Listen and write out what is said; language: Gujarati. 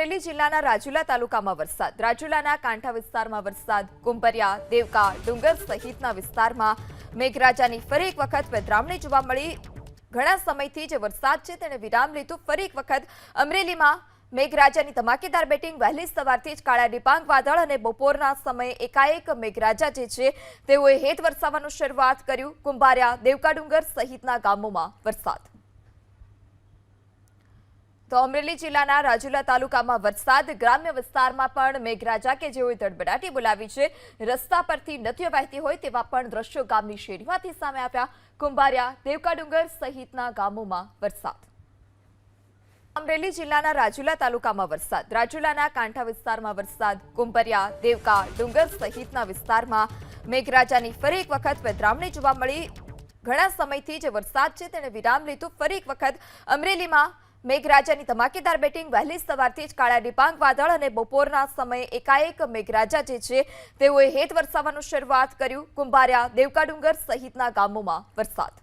અમરેલી જિલ્લાના રાજુલા તાલુકામાં વરસાદ. રાજુલાના કાંઠા વિસ્તારમાં વરસાદ. કુંભરિયા, દેવકા, ડુંગર સહિતના વિસ્તારમાં મેઘરાજાની ફરી એક વખત પધરામણી જોવા મળી. ઘણા સમયથી જે વરસાદ છે તેને વિરામ લીધું. ફરી એક વખત અમરેલીમાં મેઘરાજાની ધમાકેદાર બેટિંગ. વહેલી સવારથી જ કાળા ડિબાંગ વાદળ અને બપોરના સમયે એકાએક મેઘરાજા જે છે તેઓએ હેત વરસાવવાનું શરૂઆત કર્યું. કુંભારિયા, દેવકા ડુંગર સહિતના ગામોમાં વરસાદ. તો અમરેલી જિલ્લાના રાજુલા તાલુકામાં વરસાદ. ગ્રામ્ય વિસ્તારમાં પણ મેઘરાજા કે જેઓએ ધડબડાટી બોલાવી છે. રસ્તા પરથી નદીઓ વહેતી હોય તેવા પણ દ્રશ્યો ગામની શેરીમાંથી સામે આવ્યા. કુંભારિયા, દેવકા ડુંગર સહિતના ગામોમાં વરસાદ. અમરેલી જિલ્લાના રાજુલા તાલુકામાં વરસાદ. રાજુલાના કાંઠા વિસ્તારમાં વરસાદ. કુંભરિયા, દેવકા, ડુંગર સહિતના વિસ્તારમાં મેઘરાજાની ફરી એક વખત પધરામણી જોવા મળી. ઘણા સમયથી જે વરસાદ છે તેને વિરામ લીધું. ફરી એક વખત અમરેલીમાં મેઘરાજાની ધમાકેદાર બેટિંગ. વહેલી સવારથી જ કાળા ડિબાંગ વાદળ અને બપોરના સમયે એકાએક મેઘરાજા જે છે તેઓએ હેત વરસાવવાનું શરૂઆત કર્યું. કુંભારિયા, દેવકા ડુંગર સહિતના ગામોમાં વરસાદ.